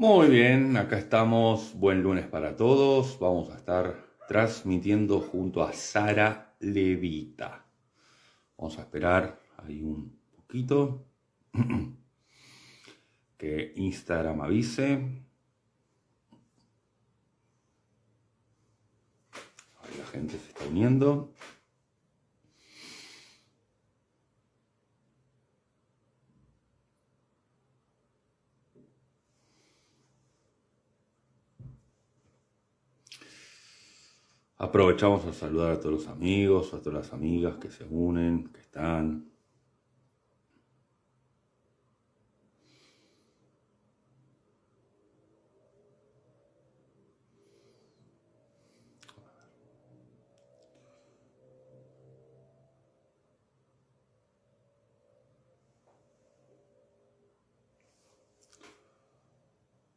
Muy bien, acá estamos. Buen lunes para todos. Vamos a estar transmitiendo junto a Sara Levita. Vamos a esperar ahí un poquito que Instagram avise. Ahí la gente se está uniendo. Aprovechamos a saludar a todos los amigos, a todas las amigas que se unen, que están.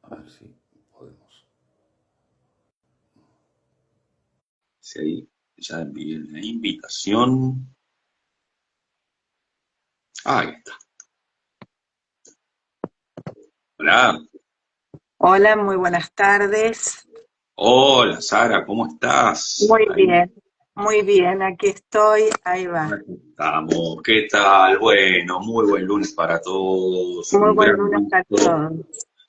A ver si podemos. Sí, ahí ya envié la invitación. Ahí está. Hola. Hola, muy buenas tardes. Hola, Sara, ¿cómo estás? Ahí Muy bien, aquí estoy, ahí va. estamos. ¿Qué tal? Bueno, muy buen lunes para todos. Muy Un buen gran lunes a gusto, todos.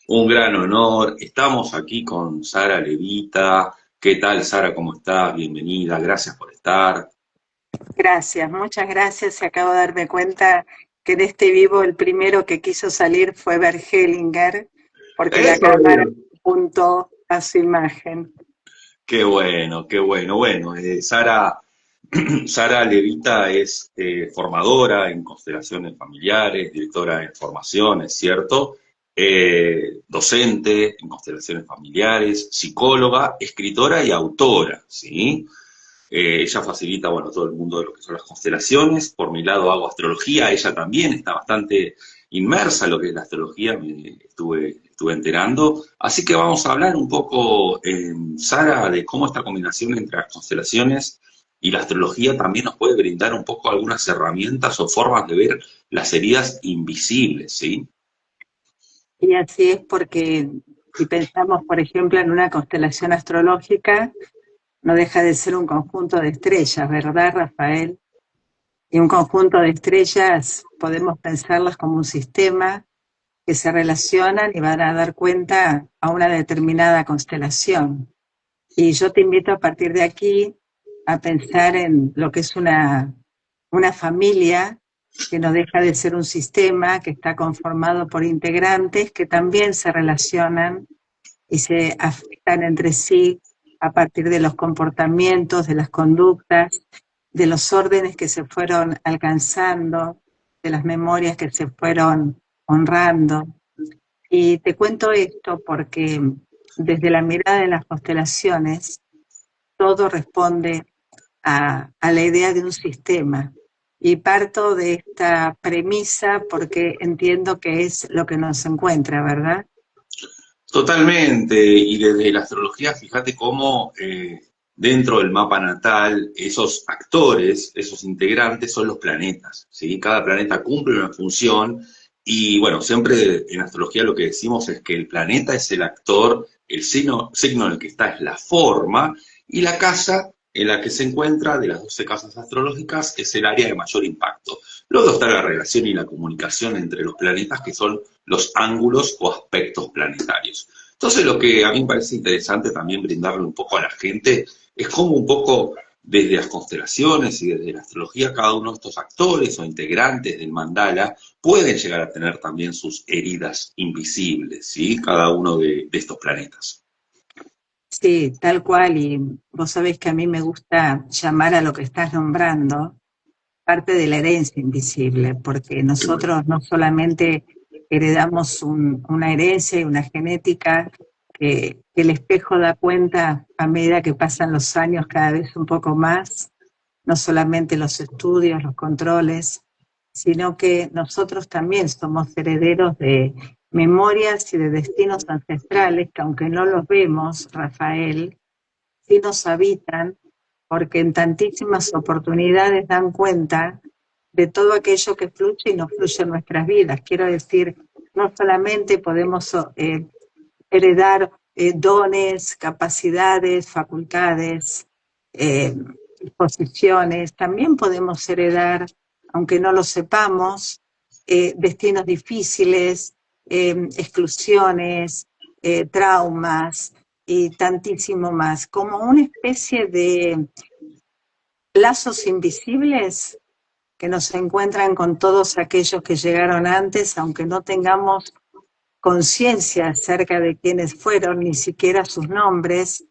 un gran honor. Estamos aquí con Sara Levita. ¿Qué tal, Sara? ¿Cómo estás? Bienvenida. Gracias por estar. Gracias, muchas gracias. Y acabo de darme cuenta que en este vivo el primero que quiso salir fue Bert Hellinger, porque la Eso. cámara apuntó a su imagen. Qué bueno, qué bueno. Bueno, Sara. Sara Levita es formadora en constelaciones familiares, directora en formación, es cierto, docente en constelaciones familiares, psicóloga, escritora y autora, ¿sí? Ella facilita, bueno, todo el mundo de lo que son las constelaciones. Por mi lado hago astrología, ella también está bastante inmersa en lo que es la astrología, me estuve enterando. Así que vamos a hablar un poco, Sara, de cómo esta combinación entre las constelaciones y la astrología también nos puede brindar un poco algunas herramientas o formas de ver las heridas invisibles, ¿sí? Y así es porque si pensamos, por ejemplo, en una constelación astrológica, no deja de ser un conjunto de estrellas, ¿verdad, Rafael? Y un conjunto de estrellas podemos pensarlas como un sistema que se relacionan y van a dar cuenta a una determinada constelación. Y yo te invito a partir de aquí a pensar en lo que es una familia que no deja de ser un sistema que está conformado por integrantes que también se relacionan y se afectan entre sí a partir de los comportamientos, de las conductas, de los órdenes que se fueron alcanzando, de las memorias que se fueron honrando. Y te cuento esto porque desde la mirada de las constelaciones, todo responde a la idea de un sistema. Y parto de esta premisa porque entiendo que es lo que nos encuentra, ¿verdad? Totalmente, y desde la astrología, fíjate cómo dentro del mapa natal, esos actores, esos integrantes son los planetas, ¿sí? Cada planeta cumple una función y bueno, siempre en astrología lo que decimos es que el planeta es el actor, el signo en el que está es la forma y la casa en la que se encuentra de las 12 casas astrológicas es el área de mayor impacto. Luego está la relación y la comunicación entre los planetas que son los ángulos o aspectos planetarios. Entonces, lo que a mí me parece interesante también brindarle un poco a la gente es cómo un poco desde las constelaciones y desde la astrología cada uno de estos actores o integrantes del mandala pueden llegar a tener también sus heridas invisibles, ¿sí? Cada uno de estos planetas. Sí, tal cual. Y vos sabés que a mí me gusta llamar a lo que estás nombrando parte de la herencia invisible, porque Qué bueno. nosotros no solamente heredamos una herencia y una genética que el espejo da cuenta a medida que pasan los años cada vez un poco más, no solamente los estudios, los controles, sino que nosotros también somos herederos de memorias y de destinos ancestrales que aunque no los vemos, Rafael, sí nos habitan porque en tantísimas oportunidades dan cuenta de todo aquello que fluye y no fluye en nuestras vidas. Quiero decir, no solamente podemos heredar dones, capacidades, facultades, posiciones. También podemos heredar, aunque no lo sepamos, destinos difíciles, exclusiones, traumas y tantísimo más, como una especie de lazos invisibles que nos encuentran con todos aquellos que llegaron antes, aunque no tengamos conciencia acerca de quiénes fueron, ni siquiera sus nombres.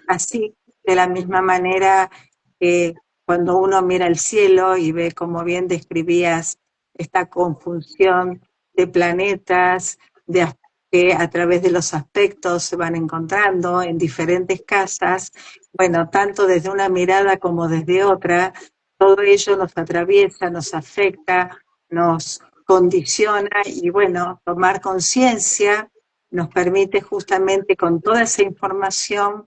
Así, de la misma manera que cuando uno mira el cielo y ve, como bien describías, esta conjunción de planetas, que a través de los aspectos se van encontrando en diferentes casas, bueno, tanto desde una mirada como desde otra, todo ello nos atraviesa, nos afecta, nos condiciona y bueno, tomar conciencia nos permite justamente con toda esa información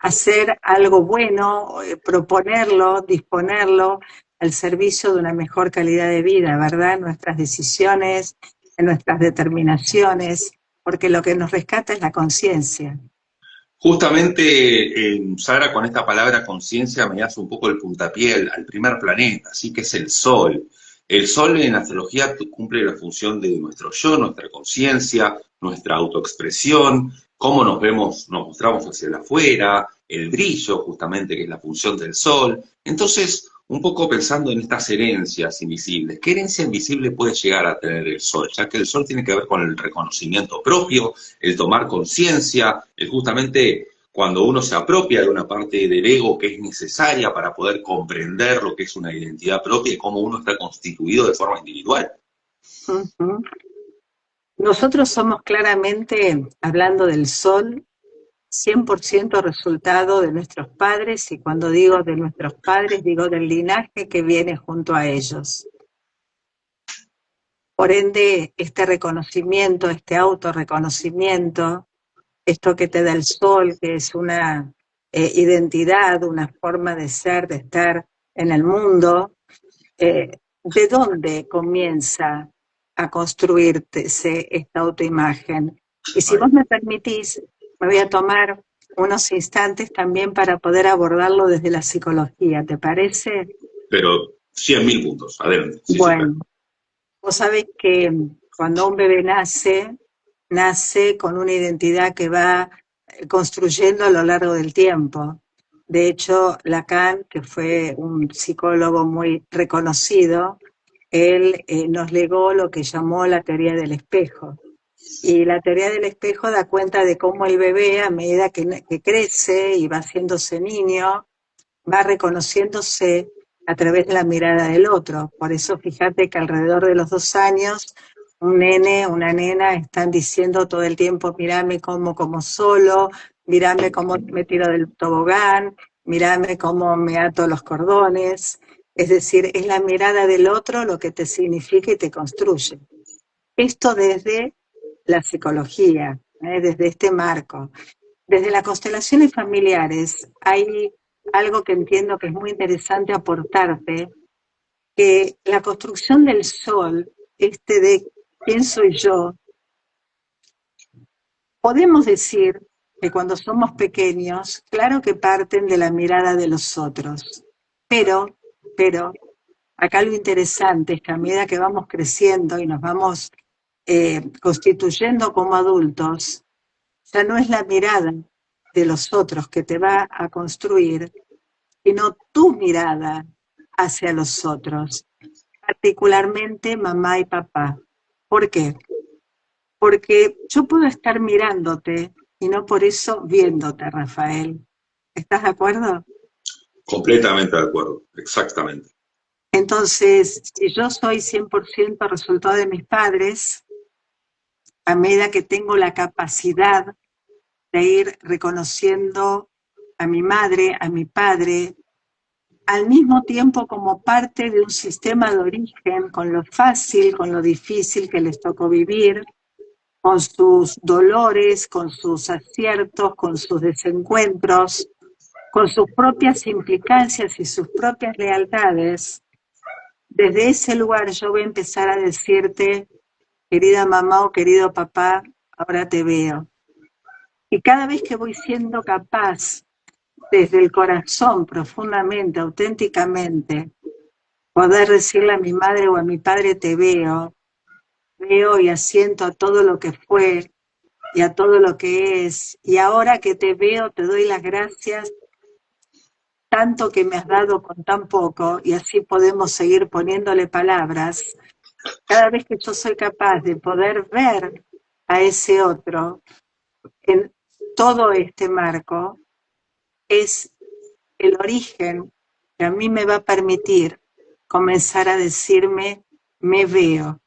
hacer algo bueno, proponerlo, disponerlo al servicio de una mejor calidad de vida, ¿verdad? En nuestras decisiones, en nuestras determinaciones, porque lo que nos rescata es la conciencia. Justamente, Sara, con esta palabra conciencia me hace un poco el puntapié al primer planeta, así que es el Sol. El Sol en astrología cumple la función de nuestro yo, nuestra conciencia, nuestra autoexpresión, cómo nos vemos, nos mostramos hacia el afuera, el brillo, justamente, que es la función del Sol. Entonces, un poco pensando en estas herencias invisibles, ¿qué herencia invisible puede llegar a tener el Sol? Ya que el Sol tiene que ver con el reconocimiento propio, el tomar conciencia, el justamente cuando uno se apropia de una parte del ego que es necesaria para poder comprender lo que es una identidad propia y cómo uno está constituido de forma individual. Uh-huh. Nosotros somos claramente, hablando del Sol, 100% resultado de nuestros padres, y cuando digo de nuestros padres, digo del linaje que viene junto a ellos. Por ende, este reconocimiento, este autorreconocimiento, esto que te da el Sol, que es una identidad, una forma de ser, de estar en el mundo, ¿de dónde comienza a construirse esta autoimagen? Y si vos me permitís, me voy a tomar unos instantes también para poder abordarlo desde la psicología, ¿te parece? Pero 100.000 puntos, adelante. Sí, sí, claro. Bueno, vos sabés que cuando un bebé nace con una identidad que va construyendo a lo largo del tiempo. De hecho, Lacan, que fue un psicólogo muy reconocido, él nos legó lo que llamó la teoría del espejo. Y la teoría del espejo da cuenta de cómo el bebé, a medida que crece y va haciéndose niño, va reconociéndose a través de la mirada del otro. Por eso fíjate que alrededor de los 2 años, un nene, una nena están diciendo todo el tiempo, mírame como solo, mírame cómo me tiro del tobogán, mírame cómo me ato los cordones. Es decir, es la mirada del otro lo que te significa y te construye. Esto desde la psicología, desde este marco. Desde las constelaciones familiares hay algo que entiendo que es muy interesante aportarte, que la construcción del Sol, de quién soy yo, podemos decir que cuando somos pequeños, claro que parten de la mirada de los otros, pero, acá lo interesante es que a medida que vamos creciendo y nos vamos constituyendo como adultos, ya no es la mirada de los otros que te va a construir, sino tu mirada hacia los otros, particularmente mamá y papá. ¿Por qué? Porque yo puedo estar mirándote y no por eso viéndote, Rafael. ¿Estás de acuerdo? Completamente de acuerdo, exactamente. Entonces, si yo soy 100% resultado de mis padres, a medida que tengo la capacidad de ir reconociendo a mi madre, a mi padre, al mismo tiempo como parte de un sistema de origen, con lo fácil, con lo difícil que les tocó vivir, con sus dolores, con sus aciertos, con sus desencuentros, con sus propias implicancias y sus propias lealtades. Desde ese lugar yo voy a empezar a decirte, querida mamá o querido papá, ahora te veo. Y cada vez que voy siendo capaz, desde el corazón, profundamente, auténticamente, poder decirle a mi madre o a mi padre, te veo y asiento a todo lo que fue y a todo lo que es. Y ahora que te veo, te doy las gracias, tanto que me has dado con tan poco, y así podemos seguir poniéndole palabras. Cada vez que yo soy capaz de poder ver a ese otro en todo este marco, es el origen que a mí me va a permitir comenzar a decirme, me veo.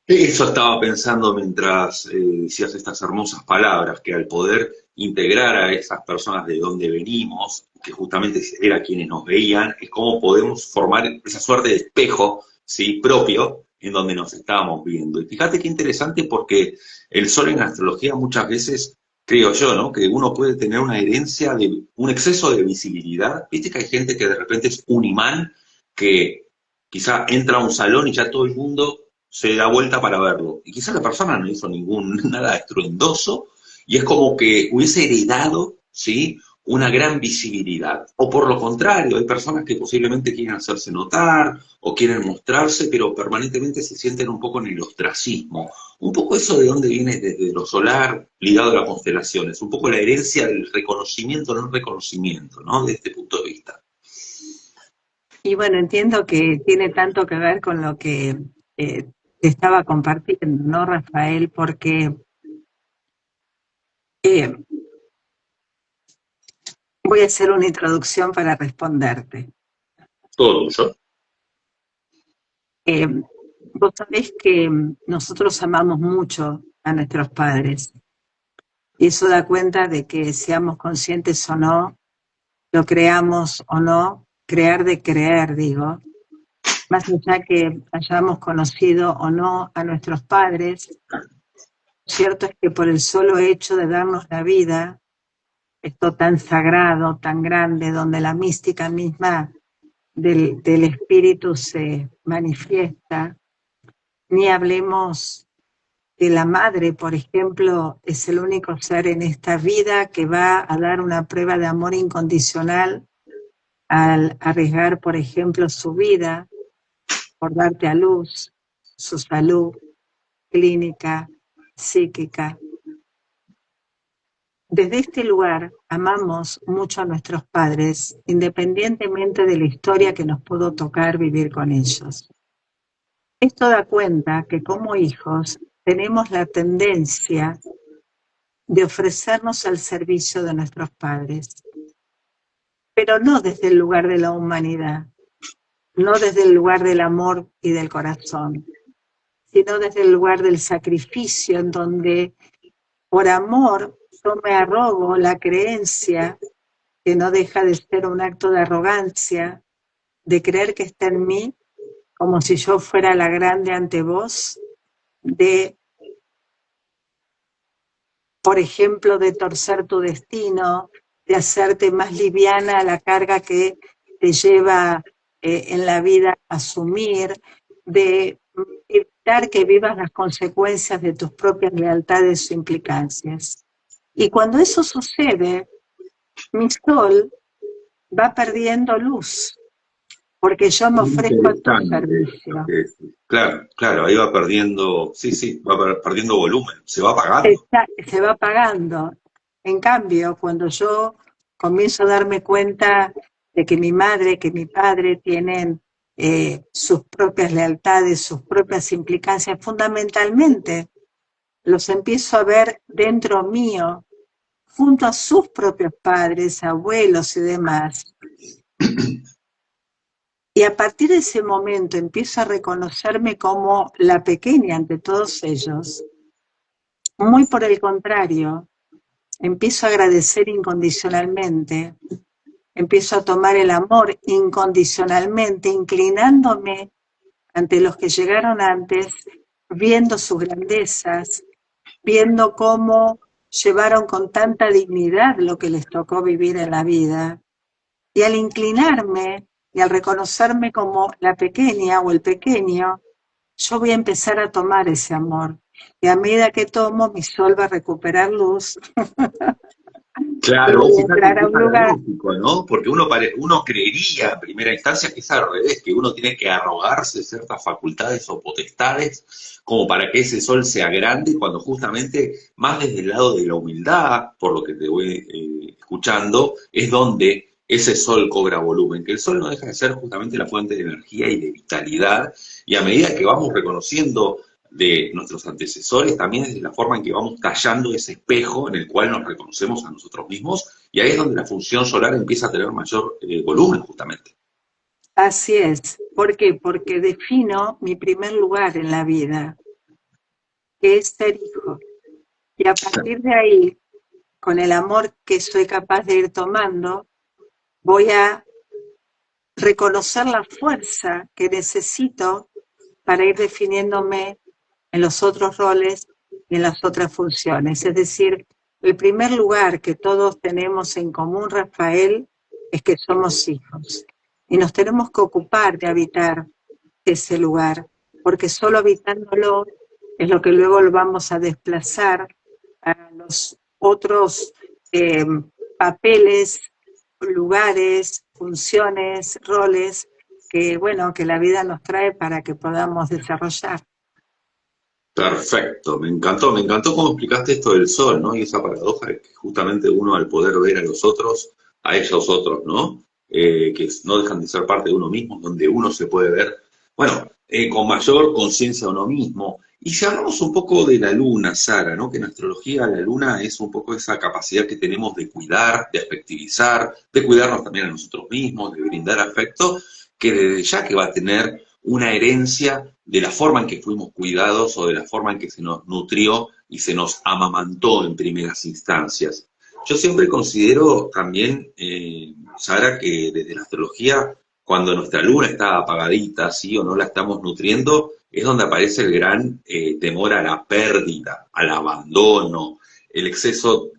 Eso estaba pensando mientras decías estas hermosas palabras, que al poder integrar a esas personas de donde venimos, que justamente era quienes nos veían, es cómo podemos formar esa suerte de espejo, ¿sí?, propio en donde nos estábamos viendo. Y fíjate qué interesante, porque el sol en astrología muchas veces, creo yo, ¿no?, que uno puede tener una herencia de un exceso de visibilidad. Viste que hay gente que de repente es un imán, que quizá entra a un salón y ya todo el mundo se da vuelta para verlo. Y quizás la persona no hizo nada estruendoso, y es como que hubiese heredado, ¿sí?, una gran visibilidad. O por lo contrario, hay personas que posiblemente quieren hacerse notar o quieren mostrarse, pero permanentemente se sienten un poco en el ostracismo. Un poco eso de dónde viene, desde lo solar, ligado a las constelaciones. Un poco la herencia del reconocimiento, no reconocimiento, ¿no?, de este punto de vista. Y bueno, entiendo que tiene tanto que ver con lo que te estaba compartiendo, ¿no, Rafael? Porque voy a hacer una introducción para responderte. Todo tuyo. Vos sabés que nosotros amamos mucho a nuestros padres, y eso da cuenta de que, seamos conscientes o no, lo creamos o no, crear de creer, digo, más allá que hayamos conocido o no a nuestros padres, cierto es que por el solo hecho de darnos la vida, esto tan sagrado, tan grande, donde la mística misma del espíritu se manifiesta, ni hablemos de la madre, por ejemplo, es el único ser en esta vida que va a dar una prueba de amor incondicional al arriesgar, por ejemplo, su vida por darte a luz, su salud clínica, psíquica. Desde este lugar amamos mucho a nuestros padres, independientemente de la historia que nos pudo tocar vivir con ellos. Esto da cuenta que como hijos tenemos la tendencia de ofrecernos al servicio de nuestros padres, pero no desde el lugar de la humanidad, no desde el lugar del amor y del corazón, sino desde el lugar del sacrificio, en donde por amor yo me arrogo la creencia, que no deja de ser un acto de arrogancia, de creer que está en mí, como si yo fuera la grande ante vos, de, por ejemplo, de torcer tu destino, de hacerte más liviana la carga que te lleva en la vida a asumir, de evitar que vivas las consecuencias de tus propias lealtades o implicancias. Y cuando eso sucede, mi sol va perdiendo luz, porque yo me ofrezco a tu servicio. Claro, claro, ahí va perdiendo, sí, va perdiendo volumen, se va apagando. Se va apagando. En cambio, cuando yo comienzo a darme cuenta de que mi madre, que mi padre tienen sus propias lealtades, sus propias implicancias, fundamentalmente los empiezo a ver dentro mío, junto a sus propios padres, abuelos y demás. Y a partir de ese momento empiezo a reconocerme como la pequeña ante todos ellos. Muy por el contrario, empiezo a agradecer incondicionalmente, empiezo a tomar el amor incondicionalmente, inclinándome ante los que llegaron antes, viendo sus grandezas, viendo cómo llevaron con tanta dignidad lo que les tocó vivir en la vida. Y al inclinarme y al reconocerme como la pequeña o el pequeño, yo voy a empezar a tomar ese amor. Y a medida que tomo, mi sol va a recuperar luz y Claro, vos voy a fíjate entrar qué a un lugar. paradójico, ¿no? Porque uno creería en primera instancia que es al revés, que uno tiene que arrogarse ciertas facultades o potestades como para que ese sol sea grande, cuando justamente más desde el lado de la humildad, por lo que te voy escuchando, es donde ese sol cobra volumen, que el sol no deja de ser justamente la fuente de energía y de vitalidad, y a medida que vamos reconociendo de nuestros antecesores, también es la forma en que vamos tallando ese espejo en el cual nos reconocemos a nosotros mismos, y ahí es donde la función solar empieza a tener mayor volumen, justamente. Así es. ¿Por qué? Porque defino mi primer lugar en la vida, que es ser hijo. Y a partir de ahí, con el amor que soy capaz de ir tomando, voy a reconocer la fuerza que necesito para ir definiéndome en los otros roles y en las otras funciones. Es decir, el primer lugar que todos tenemos en común, Rafael, es que somos hijos. Y nos tenemos que ocupar de habitar ese lugar, porque solo habitándolo es lo que luego lo vamos a desplazar a los otros eh, papeles, lugares, funciones, roles que, bueno, que la vida nos trae para que podamos desarrollar. Perfecto, me encantó cómo explicaste esto del sol, ¿no? Y esa paradoja de que justamente uno al poder ver a los otros, a ellos otros, ¿no? Que no dejan de ser parte de uno mismo, donde uno se puede ver, bueno, con mayor conciencia de uno mismo. Y si hablamos un poco de la luna, Sara, ¿no? Que en astrología la luna es un poco esa capacidad que tenemos de cuidar, de afectivizar, de cuidarnos también a nosotros mismos, de brindar afecto, que desde ya que va a tener una herencia de la forma en que fuimos cuidados o de la forma en que se nos nutrió y se nos amamantó en primeras instancias. Yo siempre considero también, Sara, que desde la astrología, cuando nuestra luna está apagadita, ¿sí? O no la estamos nutriendo, es donde aparece el gran temor a la pérdida, al abandono, el exceso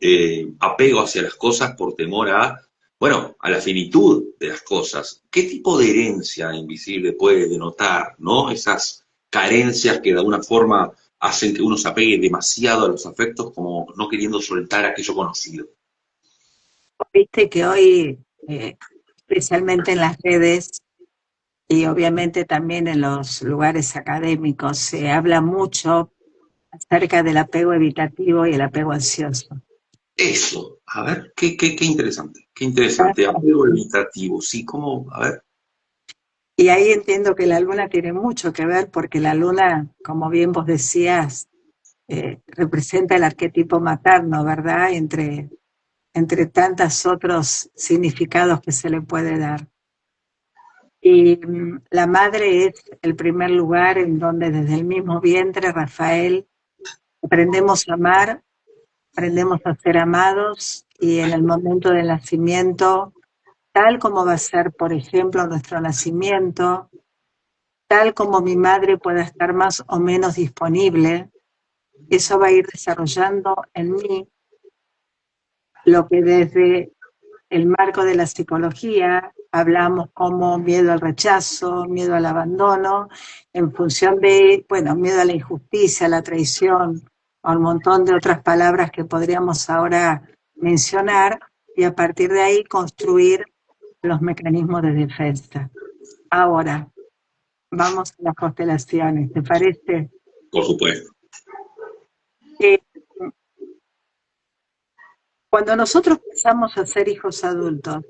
apego hacia las cosas por temor a bueno, a la finitud de las cosas. ¿Qué tipo de herencia invisible puede denotar, ¿no? Esas carencias que de alguna forma hacen que uno se apegue demasiado a los afectos como no queriendo soltar aquello conocido. Viste que hoy, especialmente en las redes y obviamente también en los lugares académicos, se habla mucho acerca del apego evitativo y el apego ansioso. Eso, a ver, qué interesante, apego evitativo, sí, como, a ver, Y ahí entiendo que la luna tiene mucho que ver porque la luna, como bien vos decías, representa el arquetipo materno, ¿verdad? Entre tantos otros significados que se le puede dar. Y la madre es el primer lugar en donde desde el mismo vientre, Rafael, aprendemos a amar, aprendemos a ser amados y en el momento del nacimiento, tal como va a ser, por ejemplo, nuestro nacimiento, tal como mi madre pueda estar más o menos disponible, eso va a ir desarrollando en mí lo que desde el marco de la psicología hablamos como miedo al rechazo, miedo al abandono, en función de, bueno, miedo a la injusticia, a la traición, a un montón de otras palabras que podríamos ahora mencionar y a partir de ahí construir los mecanismos de defensa. Ahora, vamos a las constelaciones, ¿te parece? por supuesto. Eh, Cuando nosotros pasamos a ser hijos adultos,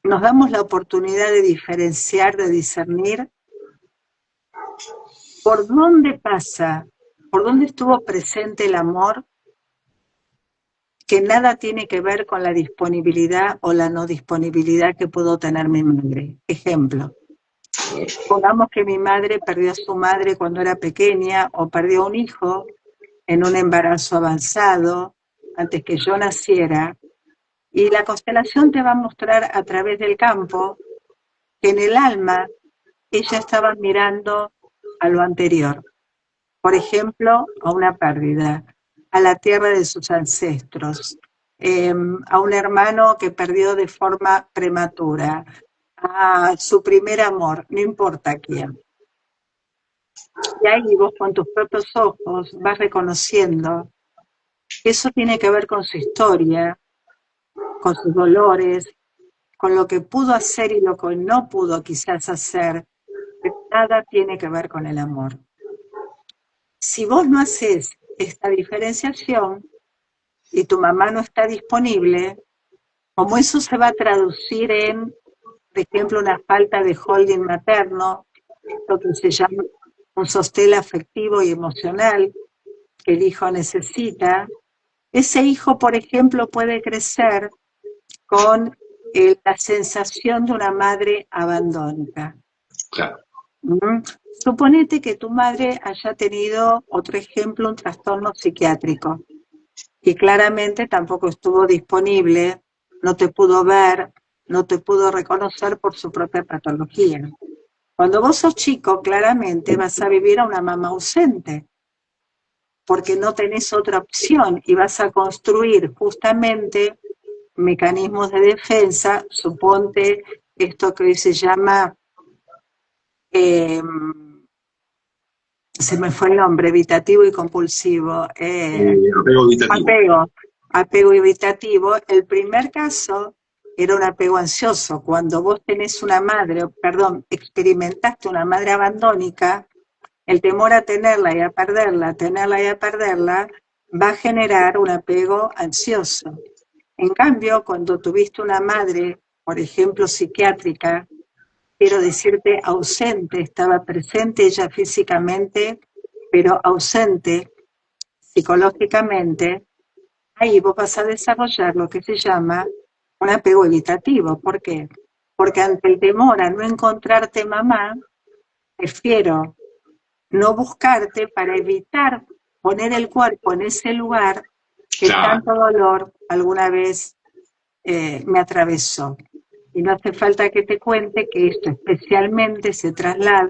nos damos la oportunidad de diferenciar, de discernir por dónde pasa, por dónde estuvo presente el amor, que nada tiene que ver con la disponibilidad o la no disponibilidad que pudo tener mi madre. Ejemplo, pongamos que mi madre perdió a su madre cuando era pequeña o perdió a un hijo en un embarazo avanzado antes que yo naciera, y la constelación te va a mostrar a través del campo que en el alma ella estaba mirando a lo anterior. Por ejemplo, a una pérdida, a la tierra de sus ancestros, a un hermano que perdió de forma prematura, a su primer amor, no importa quién. Y ahí vos con tus propios ojos vas reconociendo que eso tiene que ver con su historia, con sus dolores, con lo que pudo hacer y lo que no pudo quizás hacer, pero nada tiene que ver con el amor. Si vos no haces esta diferenciación y tu mamá no está disponible, como eso se va a traducir en, por ejemplo, una falta de holding materno, lo que se llama un sostén afectivo y emocional que el hijo necesita, ese hijo, por ejemplo, puede crecer con la sensación de una madre abandónica. Claro. Suponete que tu madre haya tenido, otro ejemplo, un trastorno psiquiátrico y claramente tampoco estuvo disponible, no te pudo ver, no te pudo reconocer por su propia patología. Cuando vos sos chico, claramente vas a vivir a una mamá ausente, porque no tenés otra opción y vas a construir justamente mecanismos de defensa, suponte esto que hoy se llama, se me fue el nombre, evitativo y compulsivo, Apego evitativo. apego evitativo. El primer caso era un apego ansioso. Cuando vos tenés una madre, experimentaste una madre abandónica, el temor a tenerla y a perderla, va a generar un apego ansioso. En cambio, cuando tuviste una madre, por ejemplo, psiquiátrica, quiero decirte ausente, estaba presente ella físicamente, pero ausente psicológicamente, ahí vos vas a desarrollar lo que se llama un apego evitativo. ¿Por qué? Porque ante el temor a no encontrarte mamá, prefiero no buscarte para evitar poner el cuerpo en ese lugar que Claro. tanto dolor alguna vez me atravesó. Y no hace falta que te cuente que esto especialmente se traslada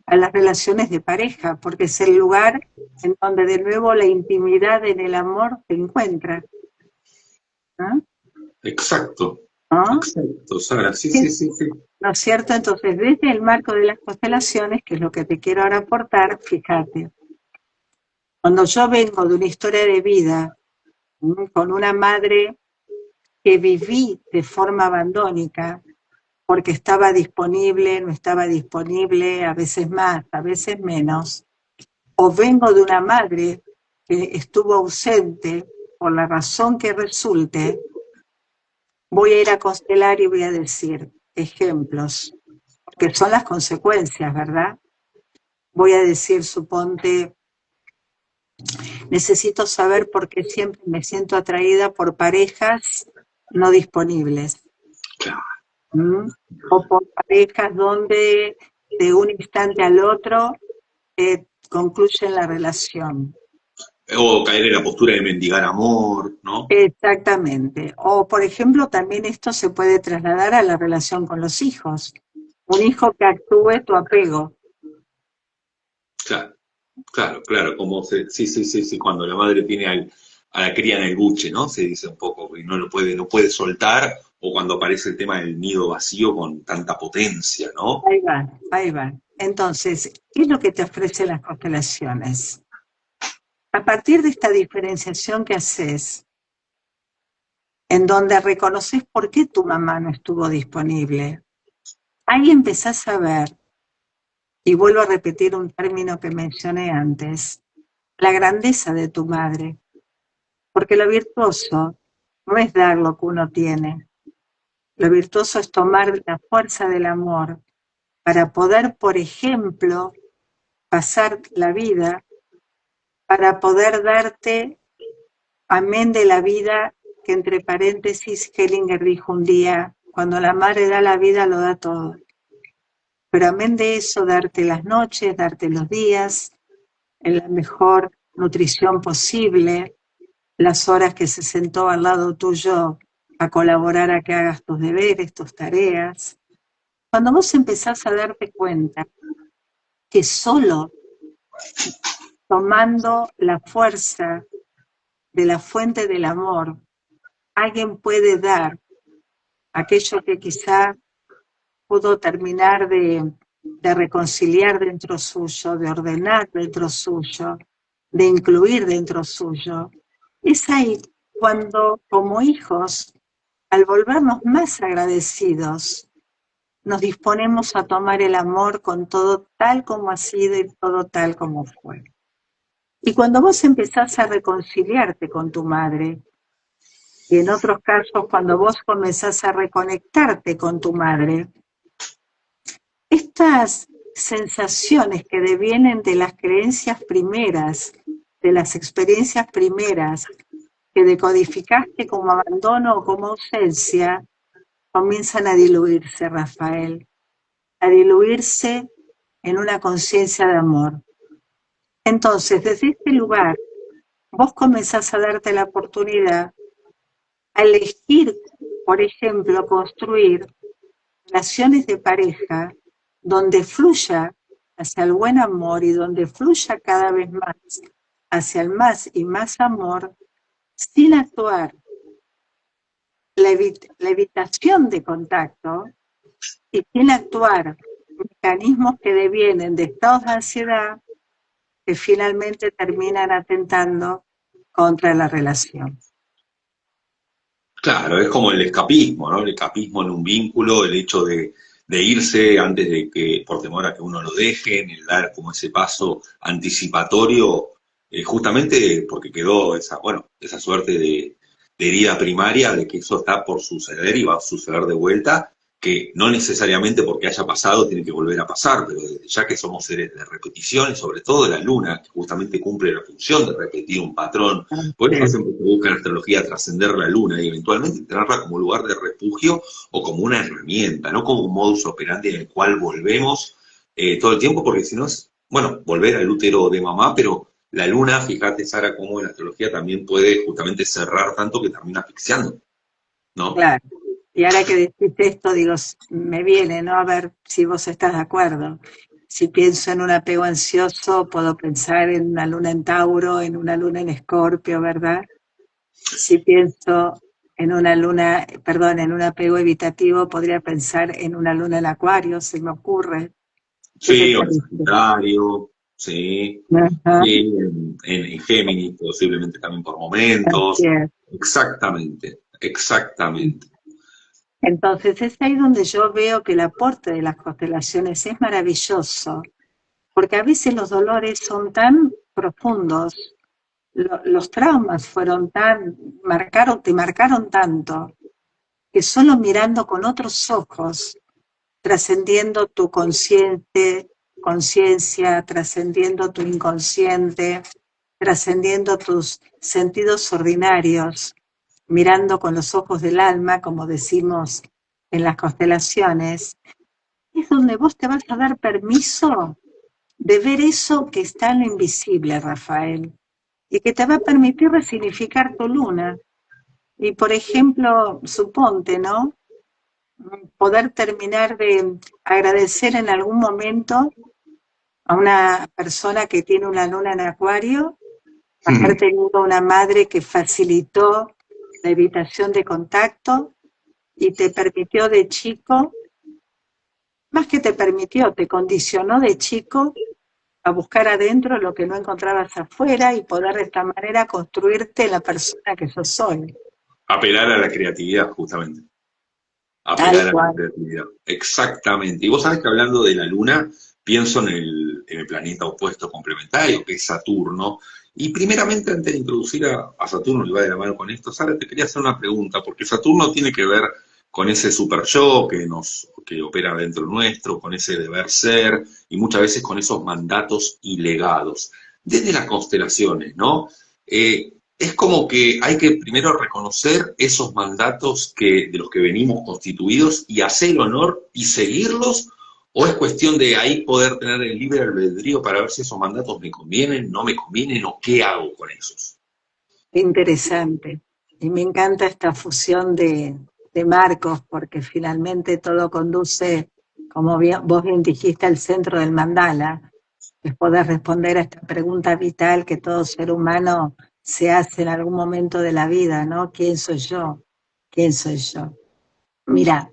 a las relaciones de pareja, porque es el lugar en donde de nuevo la intimidad en el amor se encuentra. ¿No? Exacto. ¿No? Exacto, Sara. Sí, sí, sí, sí. ¿No es cierto? Entonces, desde el marco de las constelaciones, que es lo que te quiero ahora aportar, fíjate, cuando yo vengo de una historia de vida con una madre que viví de forma abandónica, porque estaba disponible, no estaba disponible, a veces más, a veces menos, o vengo de una madre que estuvo ausente por la razón que resulte, voy a ir a constelar y voy a decir ejemplos, porque son las consecuencias, ¿verdad? Voy a decir, suponte, necesito saber por qué siempre me siento atraída por parejas no disponibles. Claro. O por parejas donde de un instante al otro concluyen la relación. O caer en la postura de mendigar amor, ¿no? Exactamente. O, por ejemplo, también esto se puede trasladar a la relación con los hijos. Un hijo que actúe tu apego. Claro, claro, claro. Sí, sí, sí, sí. Cuando la madre tiene a la cría en el buche, ¿no? Se dice un poco, y no puede soltar, o cuando aparece el tema del nido vacío con tanta potencia, ¿no? Ahí va, ahí va. Entonces, ¿qué es lo que te ofrecen las constelaciones? A partir de esta diferenciación que haces, en donde reconoces por qué tu mamá no estuvo disponible, ahí empezás a ver, y vuelvo a repetir un término que mencioné antes, la grandeza de tu madre, porque lo virtuoso no es dar lo que uno tiene, lo virtuoso es tomar la fuerza del amor para poder, por ejemplo, pasar la vida, para poder darte, amén de la vida, que entre paréntesis Hellinger dijo un día, cuando la madre da la vida lo da todo. Pero amén de eso, darte las noches, darte los días, en la mejor nutrición posible, las horas que se sentó al lado tuyo a colaborar a que hagas tus deberes, tus tareas. Cuando vos empezás a darte cuenta que solo tomando la fuerza de la fuente del amor, alguien puede dar aquello que quizá pudo terminar de de reconciliar dentro suyo, de ordenar dentro suyo, de incluir dentro suyo. Es ahí cuando, como hijos, al volvernos más agradecidos, nos disponemos a tomar el amor con todo tal como ha sido y todo tal como fue. Y cuando vos empezás a reconciliarte con tu madre, y en otros casos cuando vos comenzás a reconectarte con tu madre, estas sensaciones que devienen de las creencias primeras, de las experiencias primeras, que decodificaste como abandono o como ausencia, comienzan a diluirse, Rafael, a diluirse en una conciencia de amor. Entonces, desde este lugar, vos comenzás a darte la oportunidad a elegir, por ejemplo, construir relaciones de pareja donde fluya hacia el buen amor y donde fluya cada vez más hacia el más y más amor, sin actuar la evitación de contacto y sin actuar mecanismos que devienen de estados de ansiedad que finalmente terminan atentando contra la relación. Claro, es como el escapismo, ¿no? El escapismo en un vínculo, el hecho de irse antes de que, por temor a que uno lo dejen, el dar como ese paso anticipatorio, justamente porque quedó esa, bueno, esa suerte de herida primaria de que eso está por suceder y va a suceder de vuelta, que no necesariamente porque haya pasado tiene que volver a pasar, pero desde ya que somos seres de repetición y sobre todo de la luna, que justamente cumple la función de repetir un patrón. Por eso siempre se busca en la astrología trascender la luna y eventualmente tenerla como lugar de refugio o como una herramienta, no como un modus operandi en el cual volvemos todo el tiempo, porque si no es, bueno, volver al útero de mamá, pero la luna, fíjate Sara, cómo en la astrología también puede justamente cerrar tanto que termina asfixiando, ¿no? Claro. Y ahora que decís esto, digo, me viene, ¿no? A ver si vos estás de acuerdo. Si pienso en un apego ansioso, puedo pensar en una luna en Tauro, en una luna en Escorpio, ¿verdad? Si pienso en una luna, perdón, en un apego evitativo, podría pensar en una luna en Acuario, se me ocurre. ¿Qué te Sí, o en parece? Sagitario, sí, Ajá, sí, en Géminis posiblemente también por así momentos. es. Exactamente, exactamente. Entonces es ahí donde yo veo que el aporte de las constelaciones es maravilloso, porque a veces los dolores son tan profundos, los traumas fueron tan, te marcaron tanto, que solo mirando con otros ojos, trascendiendo tu conciencia, trascendiendo tu inconsciente, trascendiendo tus sentidos ordinarios, mirando con los ojos del alma, como decimos en las constelaciones, es donde vos te vas a dar permiso de ver eso que está en lo invisible, Rafael, y que te va a permitir resignificar tu luna. Y por ejemplo, suponte, ¿no? Poder terminar de agradecer en algún momento a una persona que tiene una luna en Acuario, haber tenido una madre que facilitó la evitación de contacto y te permitió de chico, más que te permitió, te condicionó de chico a buscar adentro lo que no encontrabas afuera y poder de esta manera construirte la persona que sos hoy. Apelar a la creatividad, justamente. Tal Apelar a la cual. creatividad. Exactamente. Y vos sabés que hablando de la luna, pienso en el planeta opuesto complementario, que es Saturno. Y primeramente, antes de introducir a Saturno, y va de la mano con esto, Sara, te quería hacer una pregunta, porque Saturno tiene que ver con ese super yo que opera dentro nuestro, con ese deber ser, y muchas veces con esos mandatos y legados. Desde las constelaciones, ¿no? Es como que hay que primero reconocer esos mandatos de los que venimos constituidos y hacer el honor y seguirlos, o es cuestión de ahí poder tener el libre albedrío para ver si esos mandatos me convienen, no me convienen o qué hago con esos. Interesante. Y me encanta esta fusión de marcos, porque finalmente todo conduce, como vos bien dijiste, al centro del mandala, es poder responder a esta pregunta vital que todo ser humano se hace en algún momento de la vida, ¿no? ¿Quién soy yo? ¿Quién soy yo? Mira,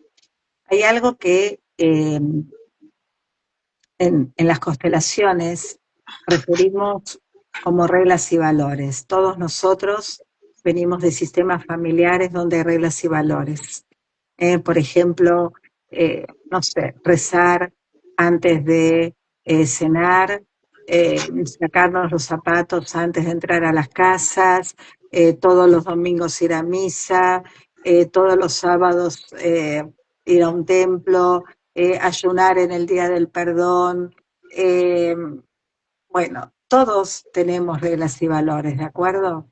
hay algo que en las constelaciones referimos como reglas y valores. Todos nosotros venimos de sistemas familiares donde hay reglas y valores. Por ejemplo, no sé, rezar antes de cenar, sacarnos los zapatos antes de entrar a las casas, todos los domingos ir a misa, todos los sábados ir a un templo, ayunar en el Día del Perdón. eh, bueno, todos tenemos reglas y valores, ¿de acuerdo?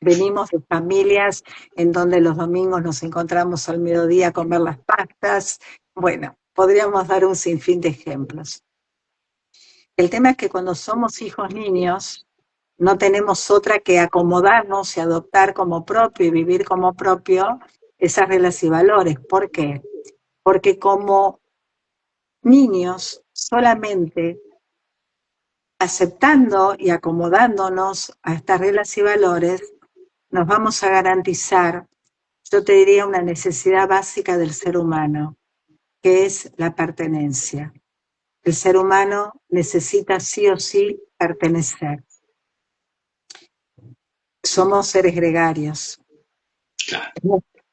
Venimos de familias en donde los domingos nos encontramos al mediodía a comer las pastas. Bueno, podríamos dar un sinfín de ejemplos. El tema es que cuando somos hijos niños, no tenemos otra que acomodarnos y adoptar como propio y vivir como propio esas reglas y valores. ¿Por qué? Porque como niños solamente aceptando y acomodándonos a estas reglas y valores, nos vamos a garantizar, yo te diría, una necesidad básica del ser humano, que es la pertenencia. El ser humano necesita sí o sí pertenecer. Somos seres gregarios. Claro.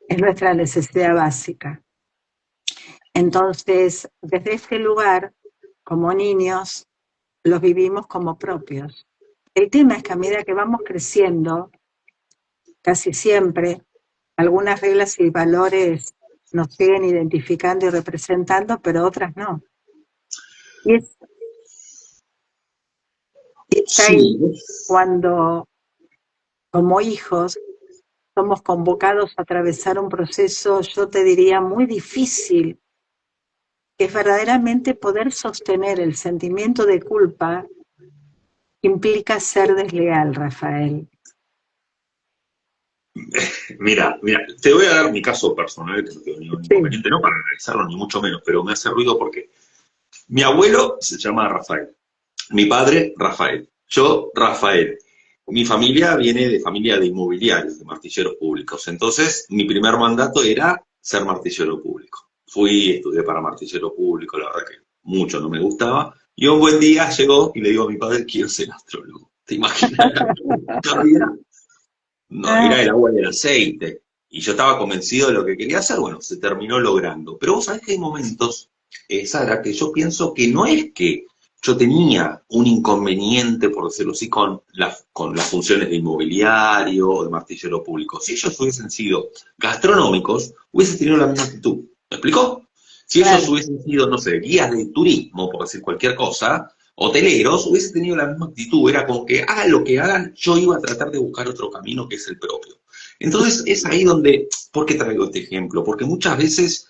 Es nuestra necesidad básica. Entonces, desde este lugar, como niños, los vivimos como propios. El tema es que a medida que vamos creciendo, casi siempre, algunas reglas y valores nos siguen identificando y representando, pero otras no. Y es ahí Sí, cuando, como hijos, somos convocados a atravesar un proceso, yo te diría, muy difícil, que es verdaderamente poder sostener el sentimiento de culpa que implica ser desleal, Rafael. mira, te voy a dar mi caso personal, que no tengo ningún Sí. inconveniente, no para analizarlo ni mucho menos, pero me hace ruido porque mi abuelo se llama Rafael, mi padre Rafael, yo Rafael. Mi familia viene de familia de inmobiliarios, de martilleros públicos. Entonces, mi primer mandato era ser martillero público. Estudié para martillero público, la verdad que mucho no me gustaba. Y un buen día llegó y le digo a mi padre, quiero ser astrólogo. ¿Te imaginas la vida? No, era el agua y el aceite. Y yo estaba convencido de lo que quería hacer, bueno, se terminó logrando. Pero vos sabés que hay momentos, Sara, que yo pienso que no es que yo tenía un inconveniente, por decirlo así, con las funciones de inmobiliario o de martillero público. Si ellos hubiesen sido gastronómicos, hubiesen tenido la misma actitud. ¿Me explicó? Si ellos Claro. hubiesen sido, no sé, guías de turismo, por decir cualquier cosa, hoteleros, hubiese tenido la misma actitud, era como que hagan lo que hagan, yo iba a tratar de buscar otro camino que es el propio. Entonces es ahí donde, ¿por qué traigo este ejemplo? Porque muchas veces,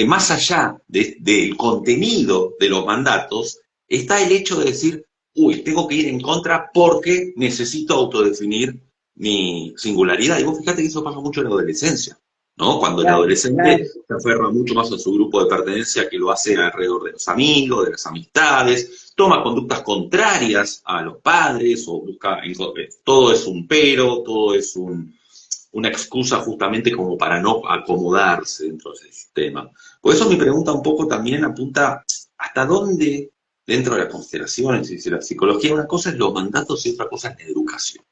más allá del contenido de los mandatos, está el hecho de decir, uy, tengo que ir en contra porque necesito autodefinir mi singularidad. Y vos fíjate que eso pasa mucho en la adolescencia, ¿no? Cuando el Claro, adolescente claro. se aferra mucho más a su grupo de pertenencia que lo hace alrededor de los amigos, de las amistades, toma conductas contrarias a los padres, o busca, todo es un pero, todo es una excusa justamente como para no acomodarse dentro de ese sistema. Por eso mi pregunta un poco también apunta hasta dónde dentro de las constelaciones y de la psicología una cosa es los mandatos y otra cosa es la educación.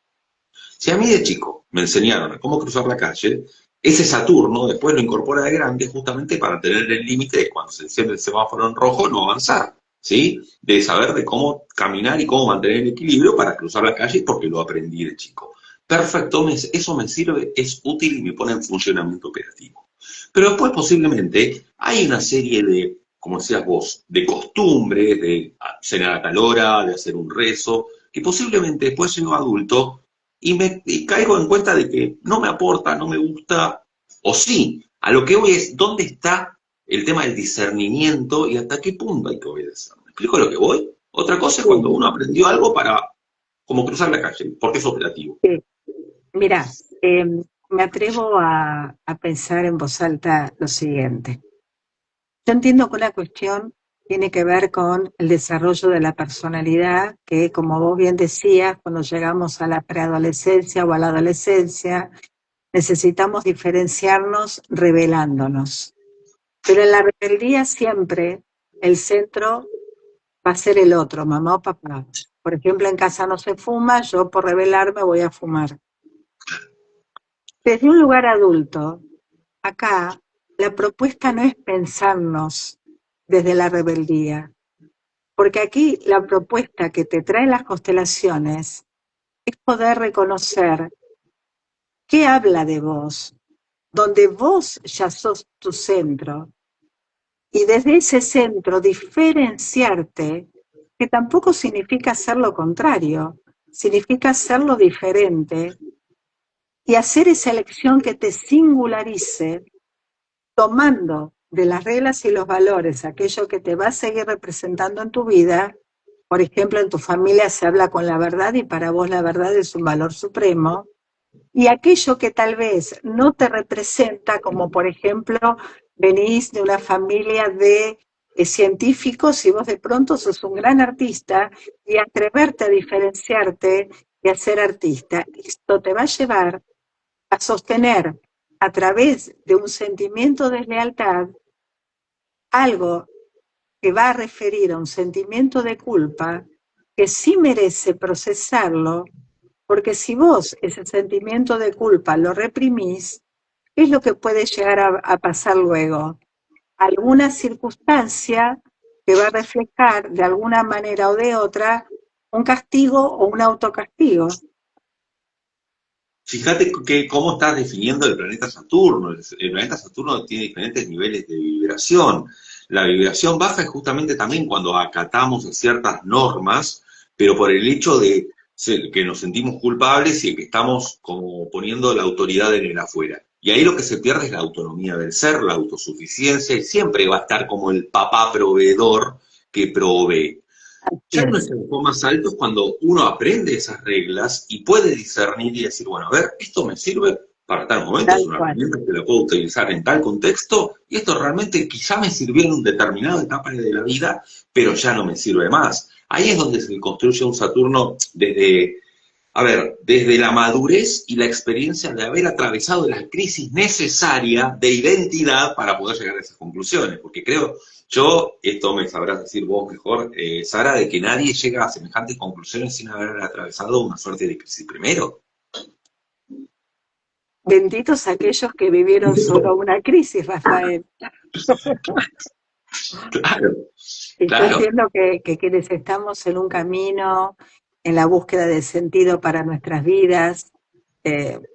Si a mí de chico me enseñaron a cómo cruzar la calle, ese Saturno después lo incorpora de grande justamente para tener el límite de cuando se enciende el semáforo en rojo no avanzar, ¿sí? De saber de cómo caminar y cómo mantener el equilibrio para cruzar la calle porque lo aprendí de chico. Perfecto, eso me sirve, es útil y me pone en funcionamiento operativo. Pero después posiblemente hay una serie de, como decías vos, de costumbres, de cenar a tal hora, de hacer un rezo, que posiblemente después llego adulto y caigo en cuenta de que no me aporta, no me gusta, o sí, a lo que voy es dónde está el tema del discernimiento y hasta qué punto hay que obedecer. ¿Me explico lo que voy? Otra cosa es cuando Sí, uno aprendió algo para como cruzar la calle, porque es operativo. sí. Mira, me atrevo a pensar en voz alta lo siguiente. Yo entiendo que una cuestión tiene que ver con el desarrollo de la personalidad, que como vos bien decías, cuando llegamos a la preadolescencia o a la adolescencia, necesitamos diferenciarnos revelándonos. Pero en la rebeldía siempre el centro va a ser el otro, mamá o papá. Por ejemplo, en casa no se fuma, yo por rebelarme voy a fumar. Desde un lugar adulto, acá la propuesta no es pensarnos desde la rebeldía, porque aquí la propuesta que te traen las constelaciones es poder reconocer qué habla de vos, donde vos ya sos tu centro, y desde ese centro diferenciarte, que tampoco significa hacer lo contrario, significa hacerlo diferente y hacer esa elección que te singularice, tomando de las reglas y los valores aquello que te va a seguir representando en tu vida. Por ejemplo, en tu familia se habla con la verdad y para vos la verdad es un valor supremo. Y aquello que tal vez no te representa, como por ejemplo venís de una familia de científicos y vos de pronto sos un gran artista, y atreverte a diferenciarte y a ser artista, esto te va a llevar a sostener a través de un sentimiento de lealtad algo que va a referir a un sentimiento de culpa que sí merece procesarlo, porque si vos ese sentimiento de culpa lo reprimís, ¿qué es lo que puede llegar a pasar luego? Alguna circunstancia que va a reflejar de alguna manera o de otra un castigo o un autocastigo. Fíjate cómo estás definiendo el planeta Saturno. El planeta Saturno tiene diferentes niveles de vibración. La vibración baja es justamente también cuando acatamos ciertas normas, pero por el hecho de que nos sentimos culpables y que estamos como poniendo la autoridad en el afuera. Y ahí lo que se pierde es la autonomía del ser, la autosuficiencia, y siempre va a estar como el papá proveedor que provee. Ya en Yes. nuestros niveles más altos, cuando uno aprende esas reglas y puede discernir y decir, bueno, a ver, esto me sirve para tal momento, es Tal una cual. herramienta que la puedo utilizar en tal contexto, y esto realmente quizá me sirvió en una determinada etapa de la vida, pero ya no me sirve más. Ahí es donde se construye un Saturno desde, a ver, desde la madurez y la experiencia de haber atravesado la crisis necesaria de identidad para poder llegar a esas conclusiones, porque creo, yo, esto me sabrás decir vos mejor, Sara, de que nadie llega a semejantes conclusiones sin haber atravesado una suerte de crisis primero. Benditos aquellos que vivieron solo una crisis, Rafael. Claro, Y yo claro. entiendo que quienes estamos en un camino, en la búsqueda de sentido para nuestras vidas,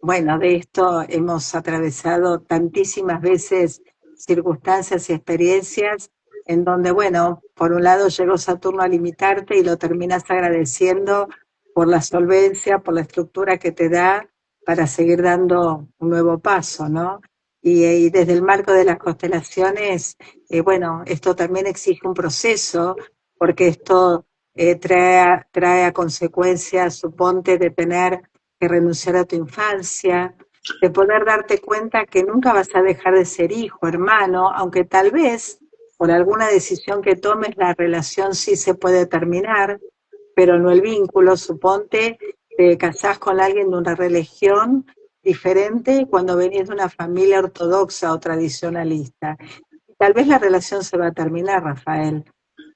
bueno, de esto hemos atravesado tantísimas veces circunstancias y experiencias en donde, bueno, por un lado llegó Saturno a limitarte y lo terminas agradeciendo por la solvencia, por la estructura que te da para seguir dando un nuevo paso, ¿no? Y desde el marco de las constelaciones, bueno, esto también exige un proceso, porque esto trae a consecuencias, suponte, de tener que renunciar a tu infancia, de poder darte cuenta que nunca vas a dejar de ser hijo, hermano, aunque tal vez por alguna decisión que tomes la relación sí se puede terminar, pero no el vínculo. Suponte, te casás con alguien de una religión diferente cuando venís de una familia ortodoxa o tradicionalista. Tal vez la relación se va a terminar, Rafael,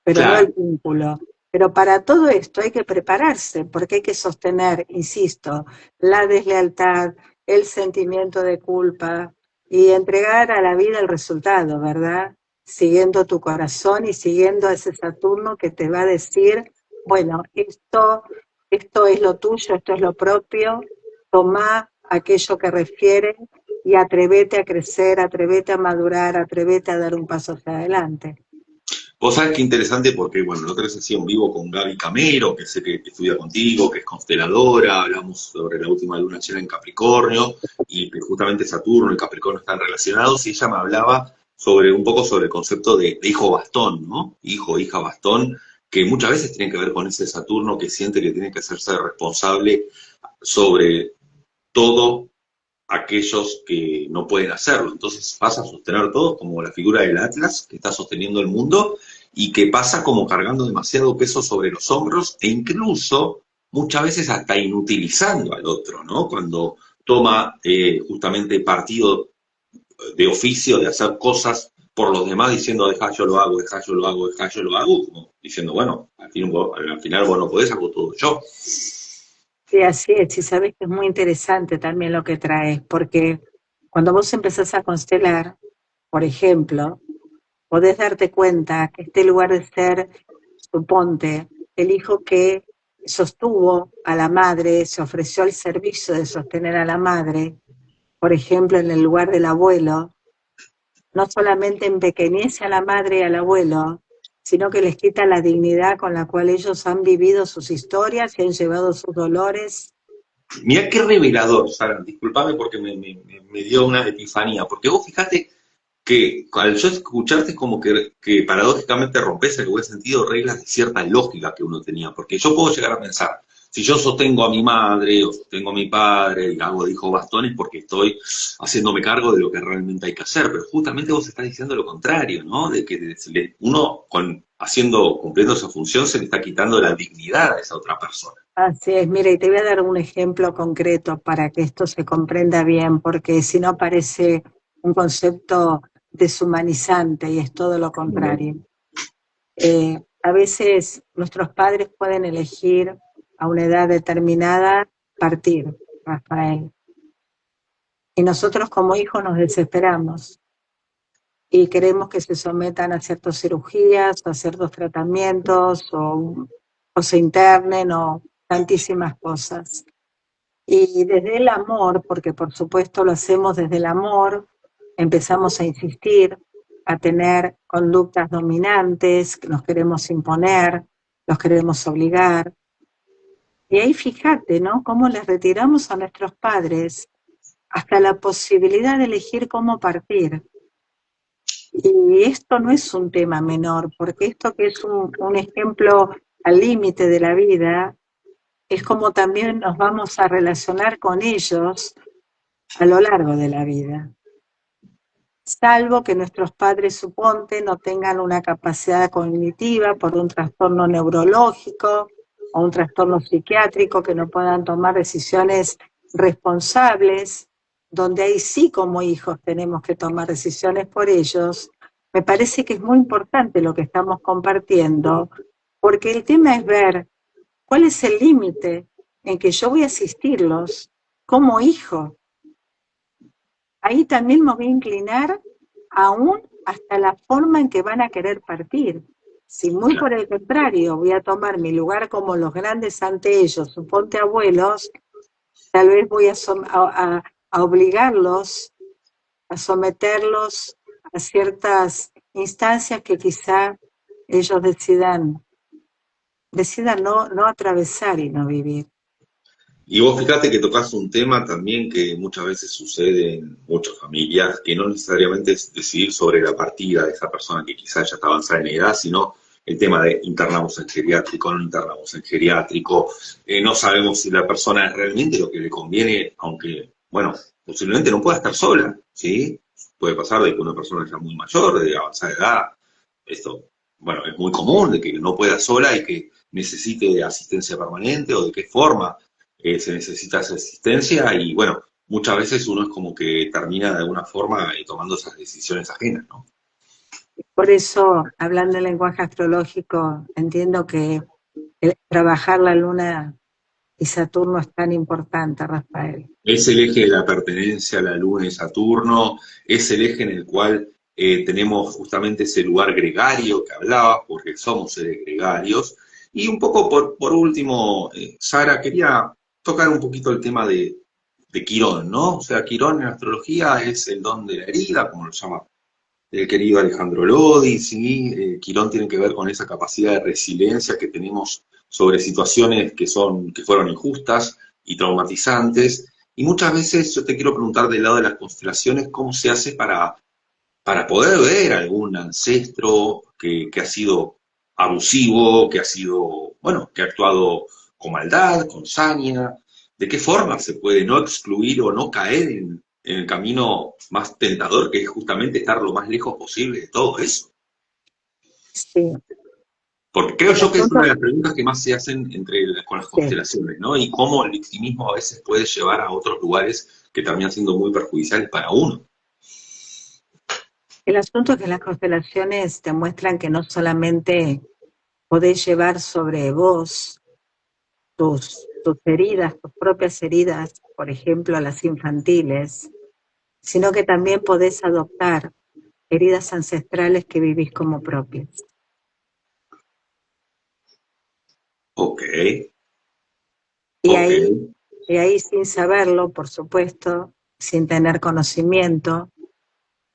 pero no Claro. el vínculo. Pero para todo esto hay que prepararse, porque hay que sostener, insisto, la deslealtad, el sentimiento de culpa y entregar a la vida el resultado, ¿verdad? Siguiendo tu corazón y siguiendo a ese Saturno que te va a decir, bueno, esto es lo tuyo, esto es lo propio, toma aquello que refiere y atrévete a crecer, atrévete a madurar, atrévete a dar un paso hacia adelante. Vos sabés qué interesante porque, bueno, la otra vez hacía un vivo con Gaby Camero, que sé que estudia contigo, que es consteladora, hablamos sobre la última luna llena en Capricornio, y que justamente Saturno y Capricornio están relacionados, y ella me hablaba sobre un poco sobre el concepto de hijo bastón, ¿no? Hijo, hija bastón, que muchas veces tiene que ver con ese Saturno que siente que tiene que hacerse responsable sobre todo aquellos que no pueden hacerlo. Entonces pasa a sostener todo, como la figura del Atlas, que está sosteniendo el mundo, y que pasa como cargando demasiado peso sobre los hombros, e incluso muchas veces hasta inutilizando al otro, ¿no? Cuando toma justamente partido de oficio de hacer cosas por los demás diciendo, dejá, yo lo hago, dejá, yo lo hago, dejá, yo lo hago, como diciendo, bueno, al final vos no podés, hago todo yo. Sí, así es, y sabes que es muy interesante también lo que traes, porque cuando vos empezás a constelar, por ejemplo, podés darte cuenta que este lugar de ser, suponte, el hijo que sostuvo a la madre, se ofreció al servicio de sostener a la madre, por ejemplo, en el lugar del abuelo, no solamente empequeñece a la madre y al abuelo, sino que les quita la dignidad con la cual ellos han vivido sus historias y han llevado sus dolores. Mirá qué revelador, Sara, disculpame porque me dio una epifanía, porque vos fijate que al yo escucharte es como que paradójicamente rompes en buen sentido reglas de cierta lógica que uno tenía, porque yo puedo llegar a pensar, si yo sostengo a mi madre o sostengo a mi padre y hago de hijo bastones porque estoy haciéndome cargo de lo que realmente hay que hacer, pero justamente vos estás diciendo lo contrario, ¿no? De que uno cumpliendo esa función se le está quitando la dignidad a esa otra persona. Así es, mira, y te voy a dar un ejemplo concreto para que esto se comprenda bien, porque si no parece un concepto deshumanizante y es todo lo contrario. A veces nuestros padres pueden elegir a una edad determinada partir, Rafael, y nosotros como hijos nos desesperamos y queremos que se sometan a ciertas cirugías, o a ciertos tratamientos, o se internen, o tantísimas cosas. Y desde el amor, porque por supuesto lo hacemos desde el amor, empezamos a insistir, a tener conductas dominantes, que nos queremos imponer, los queremos obligar. Y ahí fíjate, ¿no? Cómo les retiramos a nuestros padres hasta la posibilidad de elegir cómo partir. Y esto no es un tema menor, porque esto que es un ejemplo al límite de la vida, es como también nos vamos a relacionar con ellos a lo largo de la vida. Salvo que nuestros padres, suponte, no tengan una capacidad cognitiva por un trastorno neurológico o un trastorno psiquiátrico, que no puedan tomar decisiones responsables, donde ahí sí como hijos tenemos que tomar decisiones por ellos. Me parece que es muy importante lo que estamos compartiendo, porque el tema es ver cuál es el límite en que yo voy a asistirlos como hijo. Ahí también me voy a inclinar aún hasta la forma en que van a querer partir. Si muy por el contrario voy a tomar mi lugar como los grandes ante ellos, suponte abuelos, tal vez voy a obligarlos, a someterlos a ciertas instancias que quizá ellos decidan no atravesar y no vivir. Y vos fíjate que tocas un tema también que muchas veces sucede en muchas familias, que no necesariamente es decidir sobre la partida de esa persona que quizás ya está avanzada en edad, sino el tema de internamos en geriátrico, no internamos en geriátrico, no sabemos si la persona es realmente lo que le conviene, aunque, bueno, posiblemente no pueda estar sola, ¿sí? Puede pasar de que una persona sea muy mayor, de avanzada edad, esto, bueno, es muy común de que no pueda sola y que necesite asistencia permanente o de qué forma se necesita esa asistencia y bueno, muchas veces uno es como que termina de alguna forma tomando esas decisiones ajenas, ¿no? Por eso, hablando en lenguaje astrológico, entiendo que trabajar la luna y Saturno es tan importante, Rafael. Es el eje de la pertenencia a la Luna y Saturno, es el eje en el cual tenemos justamente ese lugar gregario que hablabas, porque somos seres gregarios. Y un poco por último, Sara, quería tocar un poquito el tema de Quirón, ¿no? O sea, Quirón en astrología es el don de la herida, como lo llama el querido Alejandro Lodi, ¿sí? Quirón tiene que ver con esa capacidad de resiliencia que tenemos sobre situaciones que fueron injustas y traumatizantes. Y muchas veces yo te quiero preguntar del lado de las constelaciones, ¿cómo se hace para poder ver algún ancestro que ha sido abusivo, que ha sido, bueno, que ha actuado con maldad, con saña? ¿De qué forma se puede no excluir o no caer en el camino más tentador, que es justamente estar lo más lejos posible de todo eso? Sí. Porque creo El yo que es asunto, una de las preguntas que más se hacen con las sí. constelaciones, ¿no? Y cómo el victimismo a veces puede llevar a otros lugares que terminan siendo muy perjudiciales para uno. El asunto es que las constelaciones te muestran que no solamente podés llevar sobre vos tus heridas, tus propias heridas, por ejemplo, las infantiles, sino que también podés adoptar heridas ancestrales que vivís como propias. Ok, Y ok. ahí sin saberlo, por supuesto, sin tener conocimiento,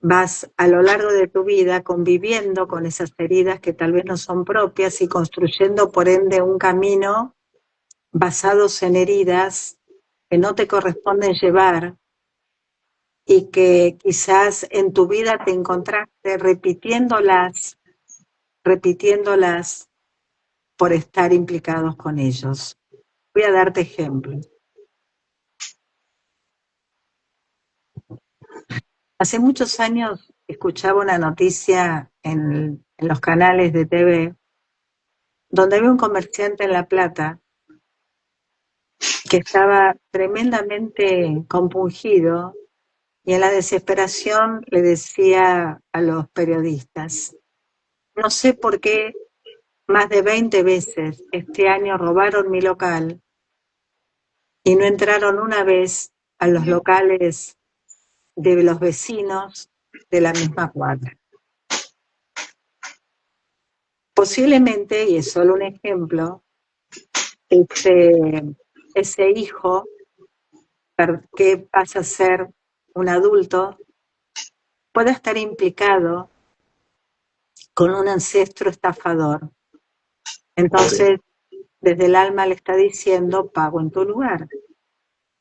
vas a lo largo de tu vida conviviendo con esas heridas que tal vez no son propias y construyendo por ende un camino basados en heridas que no te corresponden llevar y que quizás en tu vida te encontraste repitiéndolas por estar implicados con ellos. Voy a darte ejemplos. Hace muchos años escuchaba una noticia en los canales de TV donde había un comerciante en La Plata que estaba tremendamente compungido y en la desesperación le decía a los periodistas, no sé por qué más de 20 veces este año robaron mi local y no entraron una vez a los locales de los vecinos de la misma cuadra. Posiblemente, y es solo un ejemplo, ese hijo que pasa a ser un adulto puede estar implicado con un ancestro estafador. Entonces, desde el alma le está diciendo, pago en tu lugar.